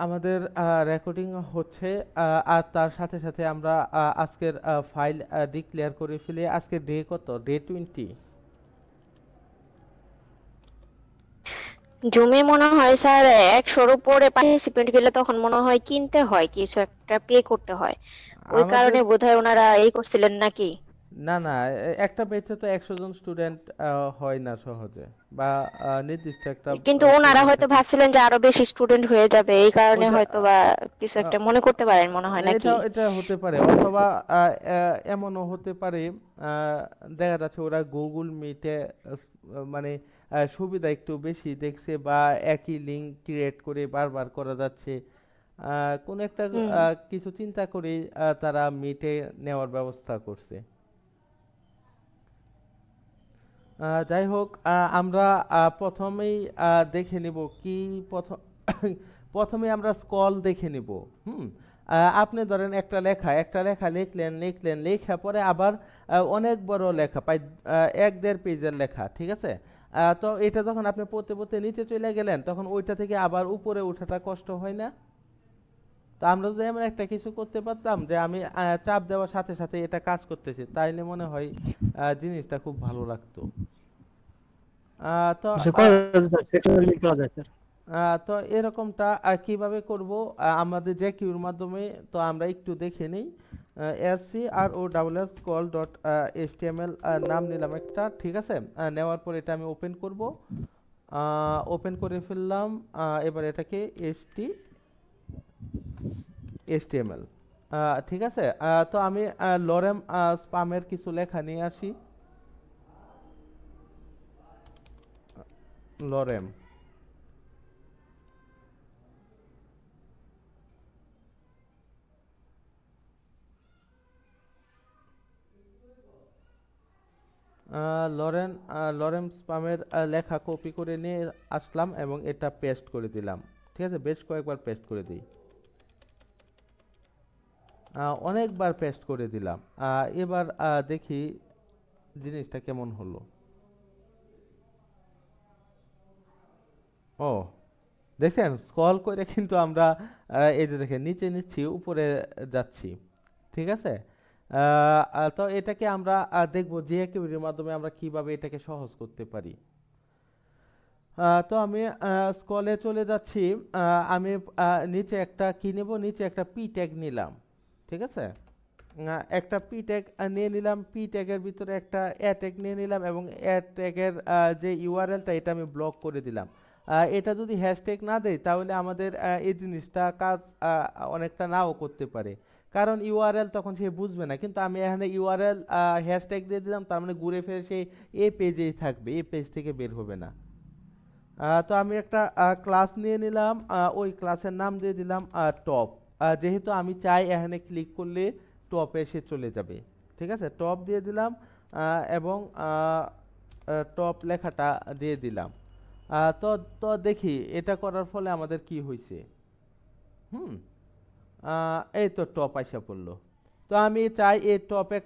আমাদের রেকর্ডিং হচ্ছে, আর তার সাথে সাথে আমরা আজকের ফাইল ডিক্লেয়ার করে ফেলি। আজকে ডে কত? ডে 20। জুমে মনে হয় স্যার 100-র উপরে পার্টিসিপেন্ট গেলে তখন মনে হয় কিনতে হয়, কিছু একটা পে করতে হয়। ওই আমাদের কারণে বোধহয় ওনারা এই করছিলেন নাকি। না না, একটা ব্যাচে তো 100 জন স্টুডেন্ট হয় না সহজে, বা নির্দিষ্ট একটা কিন্তু ওনারা স্টুডেন্ট হয়তো থাকে। ভাবছিলেন যে আরো বেশি স্টুডেন্ট হয়ে যাবে, এই কারণে ওইটা হয়তো বা কিছু আহ, একটা মনে করতে পারেন মনে হয় এটা নাকি। এটা হতে পারে, অথবা এমনও হতে পারে। আহ, দেখা যাচ্ছে ওরা গুগল মিটে মানে সুবিধা একটু বেশি দেখছে, বা একই লিঙ্ক ক্রিয়েট করে বারবার করা যাচ্ছে। কোন একটা হুম। কিছু চিন্তা করে তারা মিটে নেওয়ার ব্যবস্থা করছে। যাই হোক, আমরা প্রথমেই দেখে নিব কি। প্রথম প্রথমে আমরা স্কল দেখে নিব। হুম। আপনি ধরেন একটা লেখা লিখলেন লিখলেন, লেখা পরে আবার অনেক বড় লেখা প্রায় 1-1.5 পেজের লেখা, ঠিক আছে। তো এটা যখন আপনি পড়তে পড়তে নিচে চলে গেলেন, তখন ওইটা থেকে আবার উপরে ওঠাটা কষ্ট হয় না? তো আমরা যদি এমন একটা কিছু করতে পারতাম যে আমি চাপ দেওয়ার সাথে সাথে এটা কাজ করতেছি, তাইলে মনে হয় জিনিসটা খুব ভালো লাগতো। তো সে করা যায় স্যার, সেটা করা যায় স্যার। তো এরকমটা কিভাবে করব? আমাদের যে কিউর মাধ্যমে, তো আমরা একটু দেখে নিই। SCROWS কল ডট HTML নাম নিলাম একটা, ঠিক আছে। নেওয়ার পর এটা আমি ওপেন করব। ওপেন করে ফেললাম। এবার এটাকে HTML, ঠিক আছে। তো আমি লরেম স্পামের কিছু লেখা নিয়ে আসি। লরেম, লরেম স্পামের লেখা কপি করে নিয়ে আসলাম এবং এটা পেস্ট করে দিলাম। ঠিক আছে, বেশ কয়েকবার পেস্ট করে দিই। অনেকবার পেস্ট করে দিলাম। এবার দেখি জিনিসটা কেমন হলো। ও, দেখছেন, স্ক্রল করে কিন্তু আমরা এই যে দেখেন নিচে নিচ্ছি, উপরে যাচ্ছি, ঠিক আছে। তো এটাকে আমরা দেখবো যে এর মাধ্যমে আমরা কিভাবে এটাকে সহজ করতে পারি। তো আমি স্ক্রলে চলে যাচ্ছি। আমি নিচে একটা কি নেব, নিচে একটা পি ট্যাগ নিলাম, ঠিক আছে। একটা পি ট্যাগ নিয়ে নিলাম, পি ট্যাগের ভিতরে একটা অ্যাড ট্যাগ নিয়ে নিলাম, এবং অ্যাড ট্যাগের যে ইউআরএলটা এটা আমি ব্লক করে দিলাম। এটা যদি হ্যাশট্যাগ না দেয়, তাহলে আমাদের এই জিনিসটা কাজ অনেকটা নাও করতে পারে, কারণ ইউআরএল তখন সে বুঝবে না। কিন্তু আমি এখানে ইউআরএল হ্যাশট্যাগ দিয়ে দিলাম, তার মানে ঘুরে ফিরে সে এই পেজেই থাকবে, এই পেজ থেকে বের হবে না। তো আমি একটা ক্লাস নিয়ে নিলাম, ওই ক্লাসের নাম দিয়ে দিলাম টপ। যেহেতু আমি চাই এখানে ক্লিক করলে টপে এসে চলে যাবে, ঠিক আছে, টপ দিয়ে দিলাম। এবং টপ লেখাটা দিয়ে দিলাম। তো তো দেখি এটা করার ফলে আমাদের কি হয়েছে। হুম। এই তো টপ আইসা পড়লো। তো আমি চাই এই টপে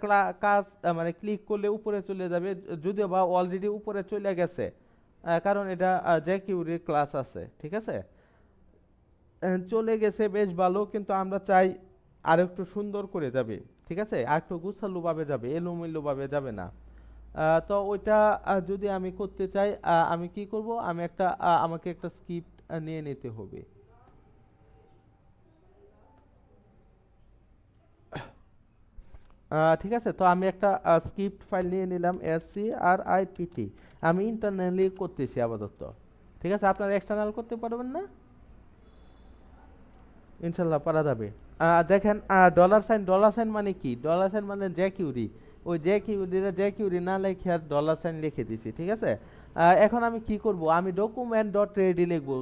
কাজ মানে ক্লিক করলে উপরে চলে যাবে, যদিও বা অলরেডি উপরে চলে গেছে, কারণ এটা যে কিউরি ক্লাস আছে, ঠিক আছে। চলে গেছে, বেশ ভালো, কিন্তু আমরা চাই আর একটু সুন্দর করে যাবে, ঠিক আছে, আর একটু গুছালো ভাবে যাবে, এলোমেলো ভাবে যাবে না। তো ওইটা যদি আমি করতে চাই, আমি কি করব, আমি আমাকে একটা স্ক্রিপ্ট নিয়ে নিতে হবে। ঠিক আছে, তো আমি একটা স্ক্রিপ্ট ফাইল নিয়ে নিলাম, SCRIPT। আমি ইন্টারনালি করতেছি আপাতত, ঠিক আছে। আপনারা এক্সটার্নাল করতে পারবেন না? ইনশাল্লাহ পারা যাবে। দেখেন, ডলার সাইন মানে কি? ডলার সাইন মানে জ্যাকিউরি। ওই জ্যাকিউরি না লিখে আর ডলার সাইন লিখে দিছি, ঠিক আছে। এখন আমি কি করব, আমি ডকুমেন্ট ডট রেডি লিখবো।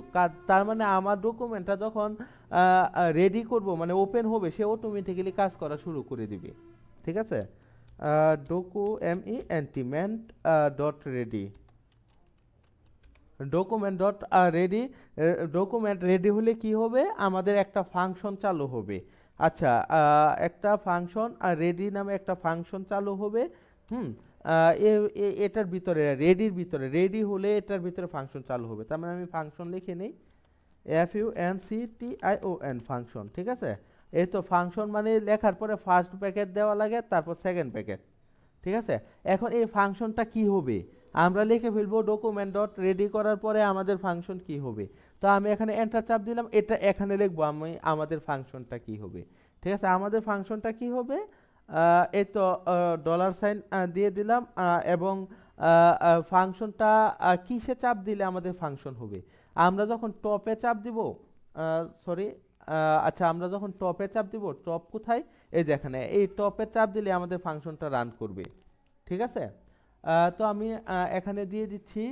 তার মানে আমার ডকুমেন্টটা যখন রেডি করব, মানে ওপেন হবে, সে অটোমেটিক্যালি কাজ করা শুরু করে দিবে, ঠিক আছে। Document dot ready, document dot ready. Document ready হলে কি হবে, আমাদের একটা ফাংশন চালু হবে। আচ্ছা, একটা ফাংশন রেডি নামে একটা ফাংশন চালু হবে। হুম। এটার ভিতরে রেডির ভিতরে রেডি হলে এটার ভিতরে ফাংশন চালু হবে, তার মানে আমি ফাংশন লিখে নেই। FUNCTION ফাংশন, ঠিক আছে। এই তো ফাংশন মানে লেখার পরে ফার্স্ট ব্র্যাকেট দেওয়া লাগে, তারপর সেকেন্ড ব্র্যাকেট, ঠিক আছে। এখন এই ফাংশনটা কি হবে আমরা লিখে ফেলবো, ডকুমেন্ট ডট রেডি করার পরে আমাদের ফাংশন কি হবে। তো আমি এখানে এন্টার চাপ দিলাম, এটা এখানে লিখবো আমি আমাদের ফাংশনটা কি হবে, ঠিক আছে। আমাদের ফাংশনটা কি হবে, এই তো ডলার সাইন দিয়ে দিলাম, এবং ফাংশনটা কিসে চাপ দিলে আমাদের ফাংশন হবে। আমরা যখন টপে চাপ দিব, সরি, আচ্ছা আমরা যখন টপে চাপ দিব, টপ কোথায়, এই যে এখানে, এই টপে চাপ দিলে আমাদের ফাংশনটা রান করবে, ঠিক আছে। তো আমি এখানে দিয়ে দিচ্ছি,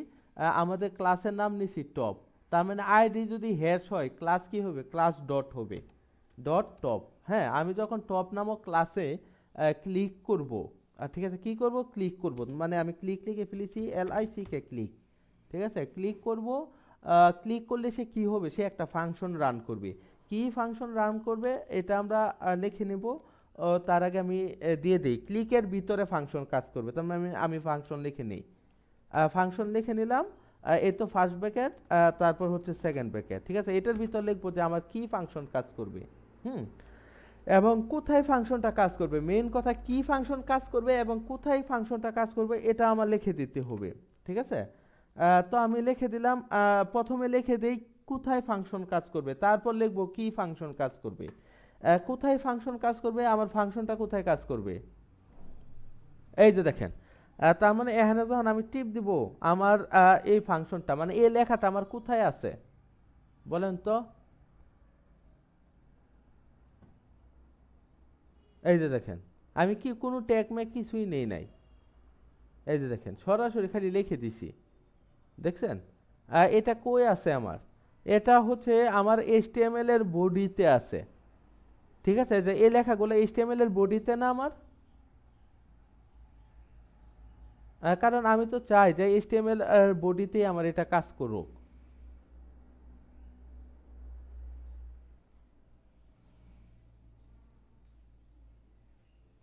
আমাদের ক্লাসের নাম নিছি টপ, তার মানে আইডি যদি হ্যাশ হয় ক্লাস কি হবে, ক্লাস ডট হবে, ডট টপ। হ্যাঁ, আমি যখন টপ নামক ক্লাসে ক্লিক করব, ঠিক আছে, কি করব, ক্লিক করব, মানে আমি ক্লিক লিখে ফেলেছি, LICK ক্লিক, ঠিক আছে, ক্লিক করব। ক্লিক করলে সে কি হবে, সে একটা ফাংশন রান করবে। কি ফাংশন রান করবে এটা আমরা লিখে নেব। তার আগে আমি দিয়ে দিই, ক্লিকের ভিতরে ফাংশন কাজ করবে, তার মানে আমি ফাংশন লিখে নিই, ফাংশন লিখে নিলাম। এই তো ফার্স্ট ব্র্যাকেট, তারপর হচ্ছে সেকেন্ড ব্র্যাকেট, ঠিক আছে। এটার ভিতর লিখবো যে আমার কি ফাংশন কাজ করবে, হুম, এবং কোথায় ফাংশনটা কাজ করবে। মেইন কথা কি ফাংশন কাজ করবে এবং কোথায় ফাংশনটা কাজ করবে এটা আমার লিখে দিতে হবে, ঠিক আছে। তো আমি লিখে দিলাম, প্রথমে লিখে দেই কোথায় ফাংশন কাজ করবে, তারপর লিখবো কি ফাংশন কাজ করবে। কোথায় ফাংশন কাজ করবে, আমার ফাংশনটা কোথায় কাজ করবে, এই যে দেখেন। তার মানে এখানে যখন আমি টিপ দিব, আমার এই ফাংশনটা মানে এই লেখাটা আমার কোথায় আছে বলেন তো, এই যে দেখেন, আমি কি কোনো ট্যাগ ম্যাগ কিছুই নেই নাই, এই যে দেখেন সরাসরি খালি লিখে দিছি, দেখছেন। এটা কই আছে আমার, এটা হচ্ছে আমার HTML এর বডিতে আছে, ঠিক আছে। যে এই লেখাগুলো HTML এর বডিতে না আমার, কারণ আমি তো চাই যে HTML এর বডিতেই আমার এটা কাজ করুক।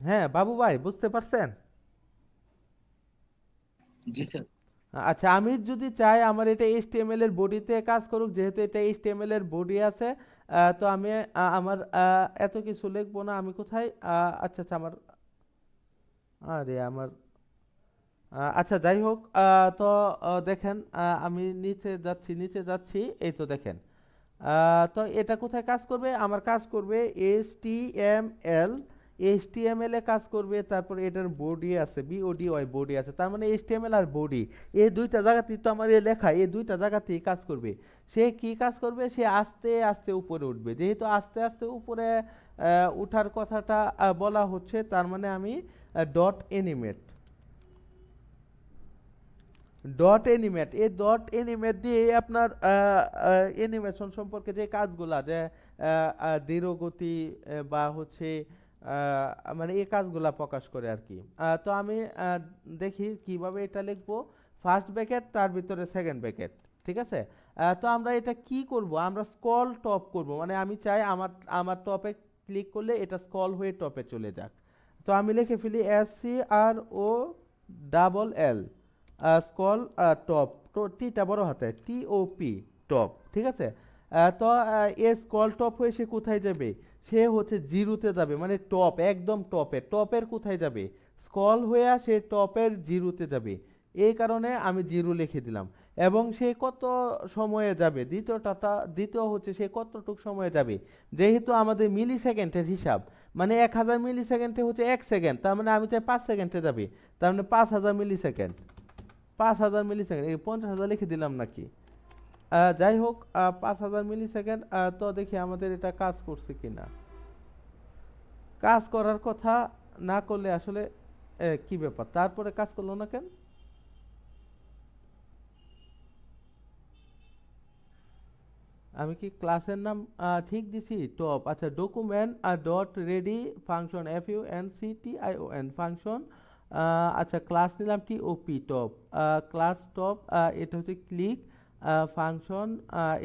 হ্যাঁ বাবু ভাই, বুঝতে পারছেন। জি স্যার। আচ্ছা, আমি যদি চাই আমার এটা HTML এর বডিতে কাজ করুক, যেহেতু এটা HTML এর বডি আছে, তো আমি আমার এত কিছু লিখবো না, আমি কোথায়, আচ্ছা আচ্ছা আমার, আরে আমার, আচ্ছা যাই হোক, তো দেখেন, আমি নিচে যাচ্ছি, নিচে যাচ্ছি, এই তো দেখেন। তো এটা কোথায় কাজ করবে, আমার কাজ করবে HTML, HTML এ কাজ করবে, তারপর এটার বডি আছে, BODY বডি আছে, তার মানে HTML আর বডি এই দুইটা জায়গাতেই তো আমার এই লেখা, এই দুইটা জায়গাতেই কাজ করবে। সে কি কাজ করবে, সে আস্তে আস্তে উপরে উঠবে, যেহেতু আস্তে আস্তে উপরে উঠার কথাটা বলা হচ্ছে, তার মানে আমি ডট এনিমেট, ডট এনিমেট, এই ডট এনিমেট দিয়ে আপনার অ্যানিমেশন সম্পর্কে যে কাজগুলা, যে ধীরগতি বা হচ্ছে মানে এই কাজগুলা প্রকাশ করে আর কি। তো আমি দেখি কিভাবে এটা লিখবো, ফার্স্ট ব্র্যাকেট তার ভিতরে সেকেন্ড ব্র্যাকেট, ঠিক আছে। তো আমরা এটা কি করব, আমরা স্ক্রল টপ করব, মানে আমি চাই আমার আমার টপে ক্লিক করলে এটা স্ক্রল হয়ে টপে চলে যাক। তো আমি লিখে ফেলি SCROLL, স্কল টপ, তো টিটা বড় হাতে, TOP, টপ, ঠিক আছে। তো এ স্কল টপ হয়ে সে কোথায় যাবে, সে হচ্ছে জিরোতে যাবে, মানে টপ, একদম টপে, টপের কোথায় যাবে, স্কল হয়ে সে টপের জিরোতে যাবে, এই কারণে আমি জিরো লিখে দিলাম। এবং সে কত সময়ে যাবে, দ্বিতীয় হচ্ছে সে কতটুক সময়ে যাবে, যেহেতু আমাদের মিলি সেকেন্ডের হিসাব, মানে 1000 মিলি সেকেন্ডে হচ্ছে 1 সেকেন্ড, তার মানে আমি চাই 5 সেকেন্ডে যাবে, তার মানে 5000 মিলি সেকেন্ড, 5000 মিলি সেকেন্ড, এই 50,000 লিখে দিলাম নাকি। যাই হোক, 5000 মিলি সেকেন্ড। তো দেখি আমাদের এটা কাজ করছে কিনা, কাজ করার কথা না করলে আসলে কি ব্যাপার, তারপরে কাজ করলো না কেন। আমি কি ক্লাসের নাম ঠিক দিছি, টপ, আচ্ছা, document dot ready function, FUNCTION function, আচ্ছা ক্লাস নিলাম TOP, টপ, ক্লাস টপ, এটা হচ্ছে ক্লিক ফাংশন,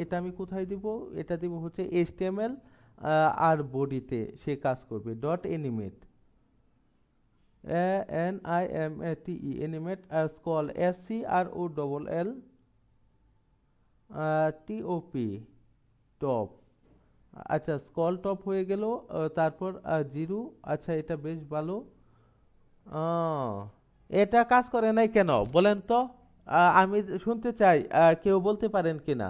এটা আমি কোথায় দিব, এটা দিব হচ্ছে HTML আর বডিতে সে কাজ করবে, dot animate, ANIMATE, animate, scroll, SCROLL, TOP, top. আচ্ছা, স্কল টপ হয়ে গেল। তারপর জিরো। আচ্ছা, এটা বেশ ভালো। আহ, এটা কাজ করে নাই কেন বলেন তো? আমি শুনতে চাই, কেউ বলতে পারেন কিনা?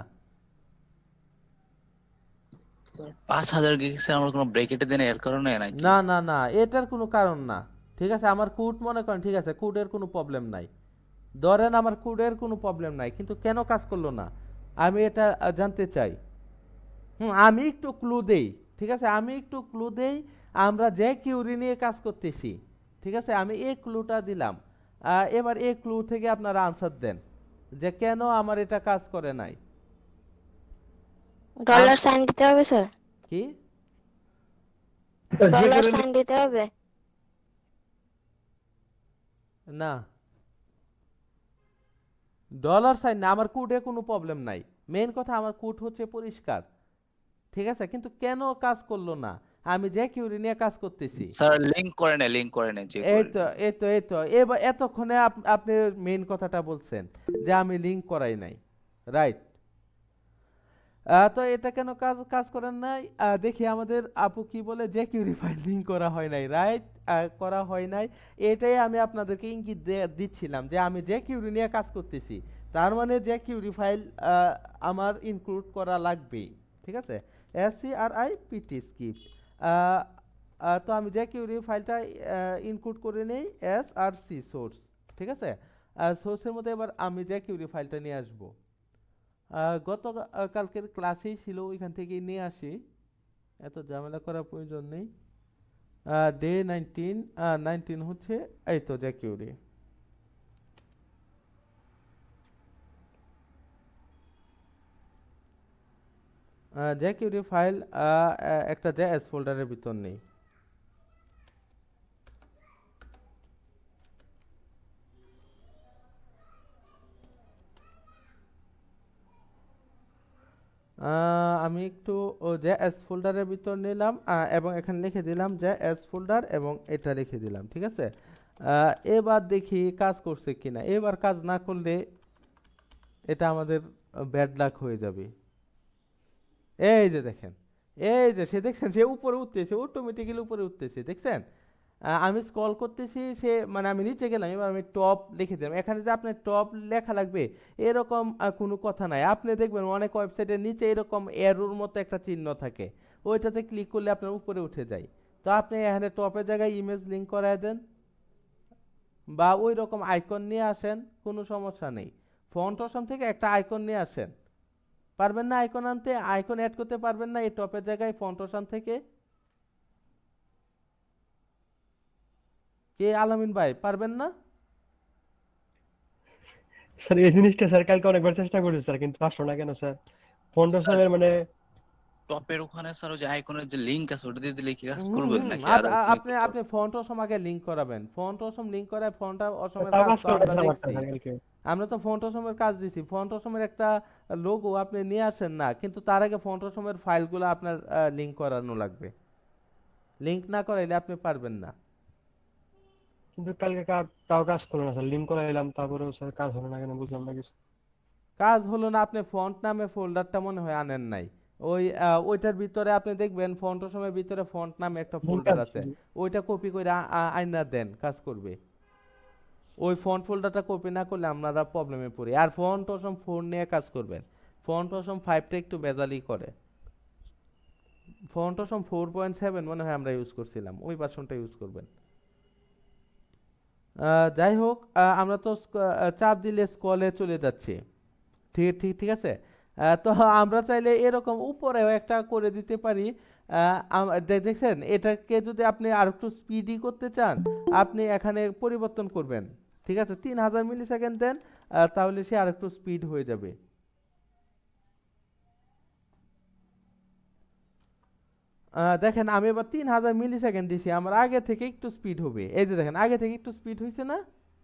5000 গেছে, আমরা কোনো ব্রেকেটে দেন এর কারণে নাকি? না না না, এটার কোনো কারণ না। ঠিক আছে, আমার কোড মনে করেন, ঠিক আছে, কোডের কোনো প্রবলেম নাই। ধরেন আমার কোডের কোনো প্রবলেম নাই, কিন্তু কেন কাজ করলো না আমি এটা জানতে চাই। আমি একটু ক্লু দেই। ঠিক আছে, আমি একটু ক্লু দেই। আমরা যে কিউরি নিয়ে কাজ করতেছি, ঠিক আছে, আমি এই ক্লুটা দিলাম। এবার এই ক্লু থেকে আপনারা আনসার দেন যে কেন আমার এটা কাজ করে নাই। ডলার সাইন দিতে হবে স্যার, কি? স্যার যে ডলার করে সাইন দিতে হবে। না, ডলার সাইন না, আমার কোডে কোনো প্রবলেম নাই। মেইন কথা, আমার কোড হচ্ছে পরিষ্কার। ঠিক আছে, কিন্তু কেন কাজ করলো না? আমি যে কিউরি নিয়ে কাজ করতেছি। স্যার লিংক করে নেই যে এই করে তো, দিয়েছে। এই তো এবার এতক্ষণে আপনি মেইন কথাটা বলছেন যে আমি লিংক করাই নাই। রাইট। তো এটা কেন কাজ কাজ করেন নাই? দেখি আমাদের আপু কি বলে, যে কিউরি ফাইল লিংক করা হয় নাই। রাইট, করা হয় নাই। এটাই আমি আপনাদেরকে ইঙ্গিত দিচ্ছিলাম যে আমি যে কিউরি নিয়ে কাজ করতেছি, তার মানে যে কিউরি ফাইল আমার ইনক্লুড করা লাগবে। ঠিক আছে, SCRIPT স্ক্রিপ্ট। তো আমি যে কিউরি ফাইলটা ইনক্লুড করে নেই SRC সোর্স। ঠিক আছে, সোর্সের মধ্যে এবার আমি যে কিউরি ফাইলটা নিয়ে আসবো। গত কালকের ক্লাসেই ছিল, ওইখান থেকেই নিয়ে আসি, এত ঝামেলা করার প্রয়োজন নেই। ডে 19, 19 হচ্ছে এই তো জ্যাকিউরি। জ্যাকিউরি ফাইল একটা জেএস ফোল্ডারের ভিতর নেই। আমি একটু জেএস ফোল্ডারের ভিতর নিলাম, এবং এখানে লিখে দিলাম জেএস ফোল্ডার, এবং এটা লিখে দিলাম। ঠিক আছে, এবার দেখি কাজ করছে কিনা। এবার কাজ না করলে এটা আমাদের ব্যাড লাক হয়ে যাবে। এই যে দেখেন, এই যে সে দেখছেন, সে উপরে উঠতেছে, অটোমেটিক্যালি উপরে উঠতেছে, দেখছেন? আমি স্ক্রল করতেছি, সে মানে আমি নিচে গেলাম, এবার আমি টপ লিখে দিলাম। এখানে যে আপনার টপ লেখা লাগবে এরকম কোনো কথা নাই। আপনি দেখবেন অনেক ওয়েবসাইটের নিচে এরকম এরোর মতো একটা চিহ্ন থাকে, ওইটাতে ক্লিক করলে আপনার উপরে উঠে যায়। তো আপনি এখানে টপের জায়গায় ইমেজ লিঙ্ক করায় দেন, বা ওই রকম আইকন নিয়ে আসেন, কোনো সমস্যা নেই। ফন্ট অপশন থেকে একটা আইকন নিয়ে আসেন। পারবেন না আইকন আনতে? আইকন অ্যাড করতে পারবেন না এই টপের জায়গায় ফন্ট অপশন থেকে? কে? আলামিন ভাই, পারবেন না? স্যার এই জিনিসটা স্যার কালকে অনেকবার চেষ্টা করেছি স্যার, কিন্তু আসলো না কেন স্যার? ফোনটা স্যার স্যার মানে টপের ওখানে স্যার ওই যে আইকনের যে লিংক আছে ওটা দিয়ে দিলে কি কাজ হুম করবে হুম নাকি আদার কোনো আপনি কিছু? আপনি ফন্ট অসম আগে লিংক করাবেন। ফন্ট অসম লিংক করায় ফন্ট অসমের তাও কাজ কাজ তো করে না আমরা স্যার আমারটা দেখছি। স্যার কালকে। আমরা তো ফন্ট অসমের কাজ দিছি। ফন্ট অসমের একটা লোগো আপনি নিয়ে আসেন না, কিন্তু তার আগে ফন্ট অসমের ফাইলগুলো আপনার লিংক করানো লাগবে। লিংক না করাইলে আপনি পারবেন না। কিন্তু কালকে তাও কাজ করলো না স্যার, লিঙ্ক করে এলাম, তারপরেও স্যার কাজ হলো না কেন বুঝলাম না কিছু। কাজ হলো না, আপনি ফন্ট নামে ফোল্ডারটা মনে হয় আনেন নাই। ওই ওইটার ভিতরে আপনি দেখবেন ফন্ট অসমের ভিতরে ফন্ট নামে একটা লিঙ্ক ফোল্ডার আছে, আছে। ওইটা কপি করে আইনা দেন, কাজ করবে। ওই ফন্ট ফোল্ডারটা কপি না করলে আপনারা প্রবলেমে পড়ি। আর ফন্ট অসম 4 নিয়ে কাজ করবেন। ফন্ট অসম 5টা একটু বেজালি করে। ফন্ট অসম 4.7 মনে হয় আমরা ইউজ করছিলাম, ওই ভার্সনটা ইউজ করবেন। যাই হোক, আমরা তো চাপ দিলে স্ক্রলে চলে যাচ্ছে। ঠিক ঠিক ঠিক আছে। তো আমরা চাইলে এরকম উপরেও একটা করে দিতে পারি। দেখছেন, এটাকে যদি আপনি আর একটু স্পিডি করতে চান, আপনি এখানে পরিবর্তন করবেন। ঠিক আছে, 3000 মিলি সেকেন্ড দেন, তাহলে সে আর একটু স্পিড হয়ে যাবে। দেখেন, আমি এবার 3000 মিলি সেকেন্ড দিছি, আমার আগে থেকে একটু স্পিড হবে। এই যে দেখেন, আগে থেকে একটু স্পিড হয়েছে না?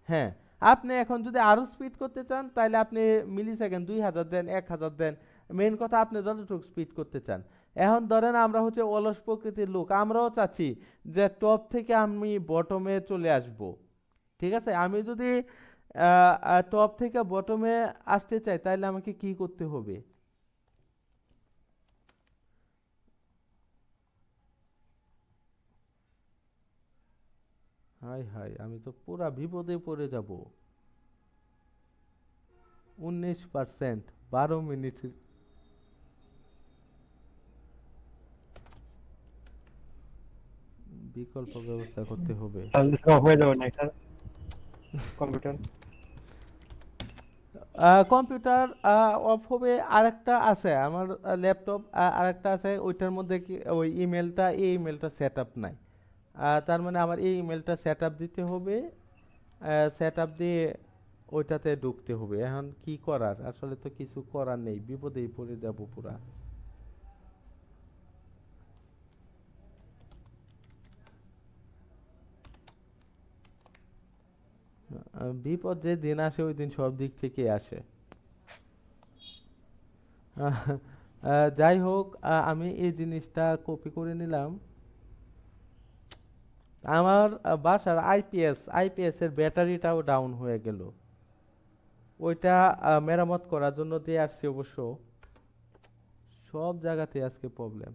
হ্যাঁ। আপনি এখন যদি আরো স্পিড করতে চান, তাহলে আপনি মিলি সেকেন্ড 2000 দেন, 1000 দেন। মেইন কথা আপনি যতটুকু স্পিড করতে চান। এখন ধরেন আমরা হচ্ছে অলস প্রকৃতির লোক, আমরাও চাচ্ছি যে টপ থেকে আমি বটমে চলে আসব। ঠিক আছে, আমি যদি টপ থেকে বটমে আসতে চাই, তাহলে আমাকে কি করতে হবে? হাই হাই, আমি তো পুরা বিপদে পড়ে যাব। 19%, 12 মিনিট। বিকল্প ব্যবস্থা করতে হবে। তাহলে অফ হয়ে যাবে না এটা কম্পিউটার। কম্পিউটার অফ হবে। আরেকটা আছে আমার ল্যাপটপ, আরেকটা আছে ওইটার মধ্যে কি ওই ইমেলটা, এই ইমেলটা সেট আপ নাই। তার মানে আমার এই ইমেলটা সেট আপ দিতে হবে, সেট আপ দিয়ে ওইটাতে ঢুকতে হবে। এখন কি করার, আসলে তো কিছু করার নেই, বিপদেই পড়ে যাব পুরা। বিপদ যে দিন আসে ওই দিন সব দিক থেকে আসে। আহ, যাই হোক, আমি এই জিনিসটা কপি করে নিলাম। আমার বাসার আইপিএস এর ব্যাটারিটাও ডাউন হয়ে গেল। ওইটা মেরামত করার জন্য দিয়ে আসছি অবশ্য। সব জায়গাতে আজকে প্রবলেম।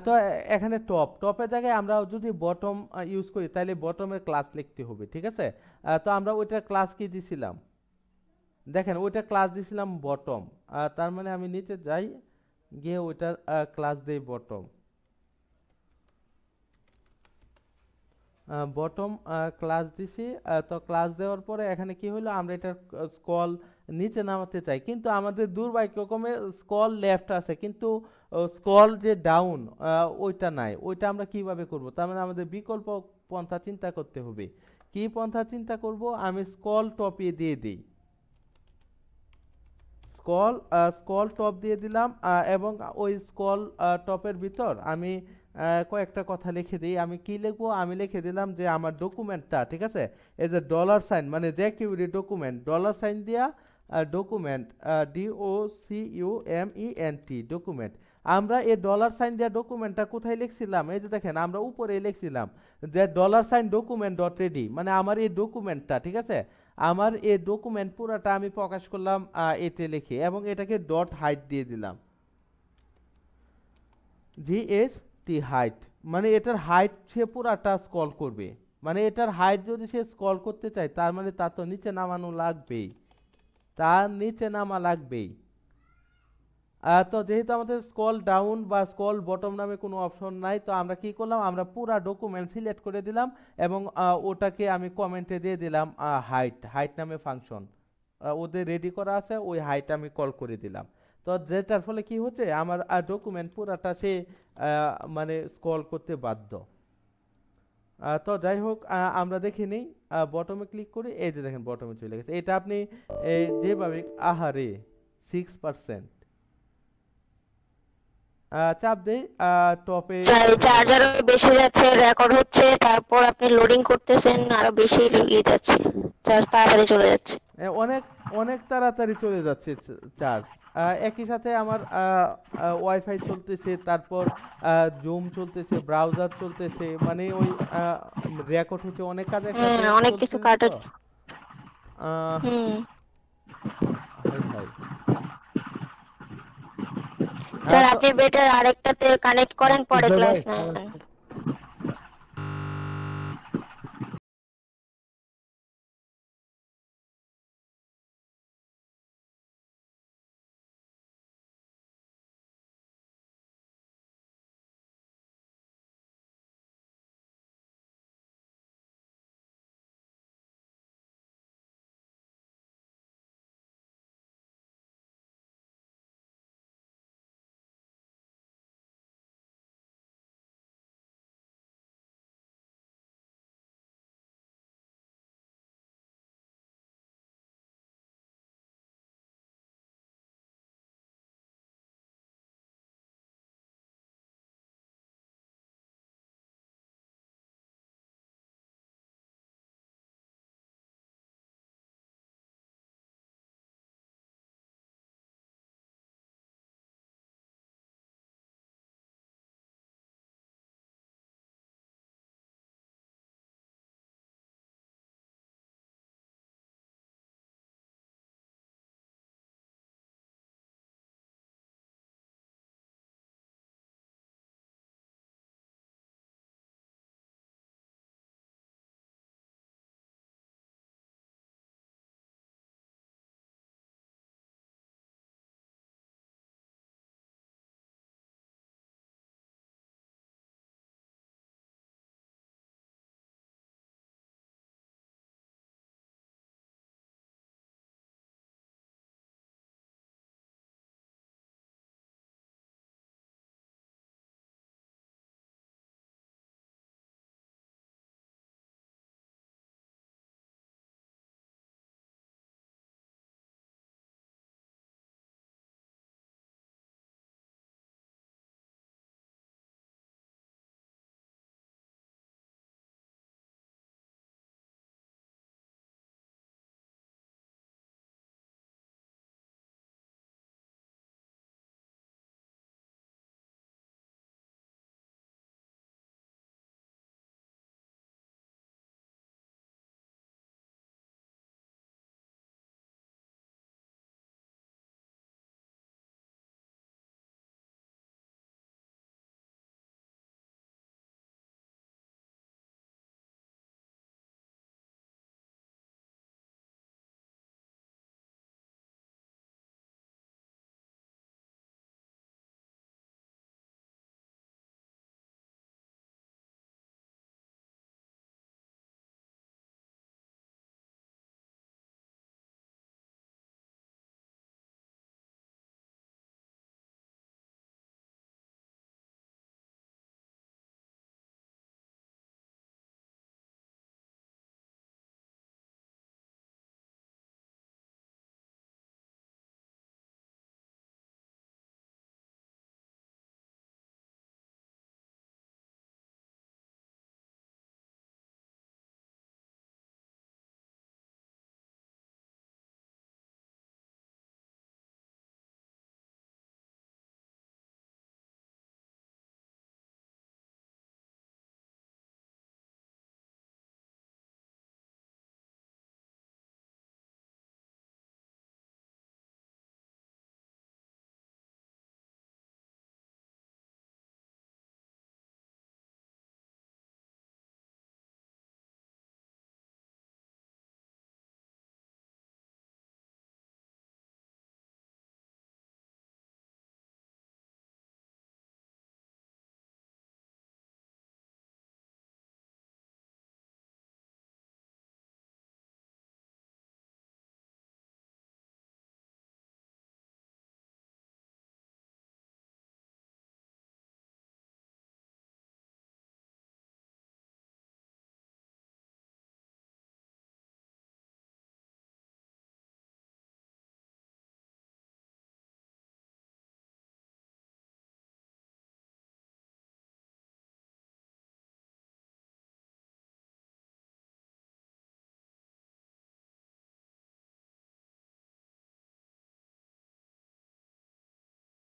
তো এখানে টপের জায়গায় আমরা যদি বটম ইউজ করি তাহলে বটমের ক্লাস লিখতে হবে, ঠিক আছে? তো আমরা ওইটার ক্লাস কি দিছিলাম, দেখেন ওইটা ক্লাস দিছিলাম বটম। তার মানে আমি নিচে যাই, গিয়ে ওইটার ক্লাস দেই বটম। বটম ক্লাস দিছি। তো ক্লাস দেওয়ার পরে এখানে কি হলো, আমরা এটার স্কল নিচে নামাতে চাই, কিন্তু আমাদের দুর্ভাগ্যক্রমে স্কল লেফট আছে, কিন্তু স্কল যে ডাউন ওইটা নাই। ওইটা আমরা কিভাবে করব? তার মানে আমাদের বিকল্প পন্থা চিন্তা করতে হবে। কি পন্থা চিন্তা করব? আমি স্কল টপে দিয়ে দিই, স্কল টপ দিয়ে দিলাম। এবং ওই স্কল টপের ভিতর আমি কয়েকটা কথা লিখে দিই। আমি কি লিখবো? আমি লিখে দিলাম যে আমার ডকুমেন্টটা, ঠিক আছে, এই যে ডলার সাইন, মানে যে কিউরি ডকুমেন্ট, ডলার সাইন দিয়া ডকুমেন্ট, DOCUMENT ডকুমেন্ট। আমরা এই ডলার সাইন দিয়া ডকুমেন্টটা কোথায় লিখছিলাম? এই যে দেখেন আমরা উপরে লিখছিলাম যে dollar sign document dot ready, মানে আমার এই ডকুমেন্টটা, ঠিক আছে, আমার এই ডকুমেন্ট পুরাটা আমি প্রকাশ করলাম এতে লিখে, এবং এটাকে ডট হাইট দিয়ে দিলাম, GHT হাইট। মানে এটার হাইট সে পুরাটা স্ক্রল করবে। মানে এটার হাইট যদি সে স্ক্রল করতে চায় তার মানে তার তো নিচে নামানো লাগবেই, তার নিচে নামা লাগবেই। তো যেহেতু আমাদের স্ক্রল ডাউন বা স্ক্রল বটম নামে কোনো অপশন নাই, তো আমরা কি করলাম, আমরা পুরা ডকুমেন্ট সিলেক্ট করে দিলাম, এবং ওটাকে আমি কমেন্টে দিয়ে দিলাম হাইট নামে ফাংশন ওদের রেডি করা আছে, ওই হাইট আমি কল করে দিলাম। তো যেটার ফলে কি হচ্ছে, আমার ডকুমেন্ট পুরাটা সে মানে স্ক্রল করতে বাধ্য। তো যাই হোক, আমরা দেখে নিই, বটমে ক্লিক করি, এই যে দেখেন বটমে চলে গেছে। এটা আপনি যেভাবে, আহারে 6%, চাপ দেই টপে। চার্জারও বেশি যাচ্ছে, রেকর্ড হচ্ছে, তারপর আপনি লোডিং করতেছেন আরো বেশি ইয়ে যাচ্ছে, চার্জ তাড়াতাড়ি চলে যাচ্ছে। অনেক অনেক তাড়াতাড়ি চলে যাচ্ছে চার্জ। একই সাথে আমার ওয়াইফাই চলতেছে, তারপর জুম চলতেছে, ব্রাউজার চলতেছে, মানে ওই রেকর্ড হচ্ছে, অনেক কাজ একসাথে অনেক কিছু চলতেছে কাটে। তো। আহ, হাই হাই। স্যার তো আপনি বেটার আরেকটাতে কানেক্ট করেন, পরে উজ্জ্বল ক্লাস ভাই, নেন।